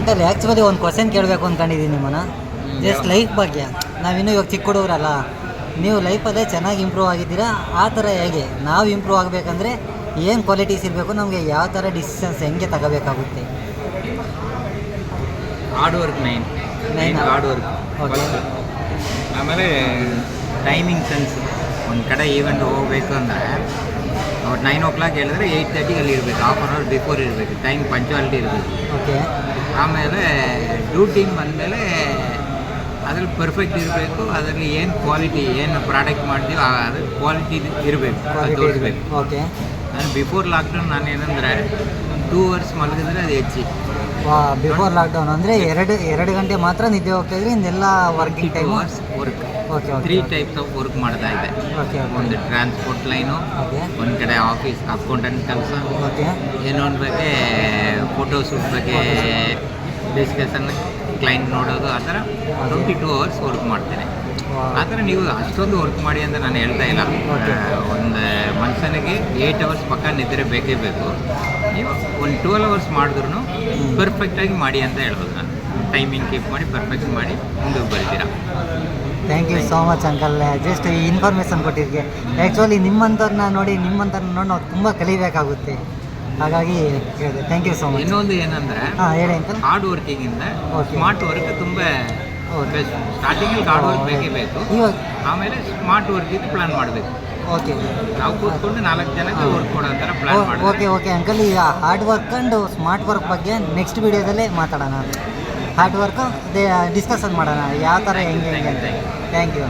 Uncle actually ಒಂದು question ಕೇಳಬೇಕು ಅಂದ್ಕೊಂಡಿದ್ದೀನಿ ನಿಮ್ಮನ್ನ. ಜಸ್ಟ್ ಲೈಫ್ ಬಗ್ಗೆ. ನಾವಿನ್ನೂ ಇವಾಗ ಚಿಕ್ಕ ಹುಡುಗರಲ್ಲ, ನೀವು ಲೈಫಲ್ಲೇ ಚೆನ್ನಾಗಿ ಇಂಪ್ರೂವ್ ಆಗಿದ್ದೀರಾ. ಆ ಥರ ಹೇಗೆ ನಾವು ಇಂಪ್ರೂವ್ ಆಗಬೇಕಂದ್ರೆ ಏನು ಕ್ವಾಲಿಟೀಸ್ ಇರಬೇಕು, ನಮಗೆ ಯಾವ ಥರ ಡಿಸಿಷನ್ಸ್ ಹೆಂಗೆ ತಗೋಬೇಕಾಗುತ್ತೆ? Hard work main hard work. Okay. ಆಮೇಲೆ ಟೈಮಿಂಗ್ ಸೆನ್ಸ್. ಒಂದು ಕಡೆ ಈವೆಂಟ್ ಹೋಗಬೇಕು ಅಂದರೆ ಅವ್ರು 9 o'clock ಹೇಳಿದ್ರೆ 8:30 ಅಲ್ಲಿ ಇರಬೇಕು. ಹಾಫ್ ಆನ್ ಅವರ್ ಬಿಫೋರ್ ಇರಬೇಕು. ಟೈಮ್ ಪಂಚುವಾಲಿಟಿ ಇರಬೇಕು. ಓಕೆ. ಆಮೇಲೆ ಡ್ಯೂಟಿಗೆ ಬಂದಮೇಲೆ ಅದ್ರಲ್ಲಿ ಪರ್ಫೆಕ್ಟ್ ಇರಬೇಕು. ಅದರಲ್ಲಿ ಏನು ಕ್ವಾಲಿಟಿ, ಏನು ಪ್ರಾಡಕ್ಟ್ ಮಾಡ್ತೀವಿ ಅದ್ರ ಕ್ವಾಲಿಟಿ ಇರಬೇಕು, ಅದು ತೋರಿಸ್ಬೇಕು. ಓಕೆ. ನಾನು ಬಿಫೋರ್ ಲಾಕ್ಡೌನ್ ನಾನು ಏನಂದರೆ 2 hours ಮಲಗಿದ್ರೆ ಅದು ಹೆಚ್ಚಿ. ಬಿಫೋರ್ ಲಾಕ್ಡೌನ್ ಅಂದರೆ ಎರಡು ಗಂಟೆ ಮಾತ್ರ ನಿದ್ದೆ ಹೋಗ್ತಾಯಿದ್ರಿ, ಇನ್ನೆಲ್ಲ working time hours work. Okay. 3 types of work ಮಾಡ್ತಾ ಇದ್ದೆ. ಓಕೆ. ಒಂದು ಟ್ರಾನ್ಸ್ಪೋರ್ಟ್ ಲೈನು, ಓಕೆ. ಒಂದು ಕಡೆ ಆಫೀಸ್ ಅಕೌಂಟೆಂಟ್ ಕೆಲಸ, ಓಕೆ. ಇನ್ನೊಂದು ಬಗ್ಗೆ ಫೋಟೋಶೂಟ್ ಬಗ್ಗೆ ಡಿಸ್ಕಷನ್, ಕ್ಲೈಂಟ್ ನೋಡೋದು, ಆ ಥರ 22 hours ವರ್ಕ್ ಮಾಡ್ತೇನೆ. ಆ ಥರ ನೀವು ಅಷ್ಟೊಂದು ವರ್ಕ್ ಮಾಡಿ ಅಂತ ನಾನು ಹೇಳ್ತಾ ಇಲ್ಲ. ಒಂದು ಮನುಷ್ಯನಿಗೆ 8 hours ಪಕ್ಕ ನಿದ್ರೆ ಬೇಕೇ ಬೇಕು. ನೀವು ಒಂದು 12 hours ಮಾಡಿದ್ರು ಪರ್ಫೆಕ್ಟಾಗಿ ಮಾಡಿ ಅಂತ ಹೇಳ್ಬೋದು ನಾನು. ಟೈಮಿಂಗ್ ಕೀಪ್ ಮಾಡಿ ಪರ್ಫೆಕ್ಟ್ ಮಾಡಿ ಮುಂದಕ್ಕೆ ಬರ್ತೀರಾ. Thank you so much uncle. Just ಈ ಇನ್ಫಾರ್ಮೇಷನ್ ಕೊಟ್ಟಿದ್ದಕ್ಕೆ. ಆ್ಯಕ್ಚುಲಿ ನಿಮ್ಮಂಥವ್ರನ್ನ ನೋಡಿ ನಾವು ತುಂಬ ಕಲಿಬೇಕಾಗುತ್ತೆ. ಹಾಗಾಗಿ ಹೇಳಿದೆ. Thank you so much. ಇನ್ನೊಂದು ಏನಂದರೆ, ಹೇಳಿ ಅಂಕಲ್. ಹಾರ್ಡ್ ವರ್ಕಿಂಗಿಂದ ಓಕೆ. ಸ್ಮಾರ್ಟ್ ವರ್ಕ್ ತುಂಬ ಬೆಸ್ಟ್. ಸ್ಟಾರ್ಟಿಂಗಲ್ಲಿ ಹಾರ್ಡ್ ವರ್ಕ್ ಬೇಕೇ ಬೇಕು. ಇವಾಗ ಆಮೇಲೆ ಸ್ಮಾರ್ಟ್ ವರ್ಕಿಗೆ ಪ್ಲ್ಯಾನ್ ಮಾಡಬೇಕು. ಓಕೆ. ನಾವು ಕೂತ್ಕೊಂಡು 4 ಜನಕ್ಕೆ ವರ್ಕ್ ಕೊಡೋ ಥರ ಪ್ಲ್ಯಾನ್ ಮಾಡಬೇಕು. ಓಕೆ. ಓಕೆ ಅಂಕಲ್, ಈಗ hard work and smart work ಬಗ್ಗೆ ನೆಕ್ಸ್ಟ್ ವೀಡಿಯೋದಲ್ಲೇ ಮಾತಾಡೋಣ. ಹಾರ್ಡ್ ವರ್ಕು ಡಿಸ್ಕಷನ್ ಮಾಡೋಣ ಯಾವ ಥರ ಹೆಂಗೆ ಅಂತ. Thank you.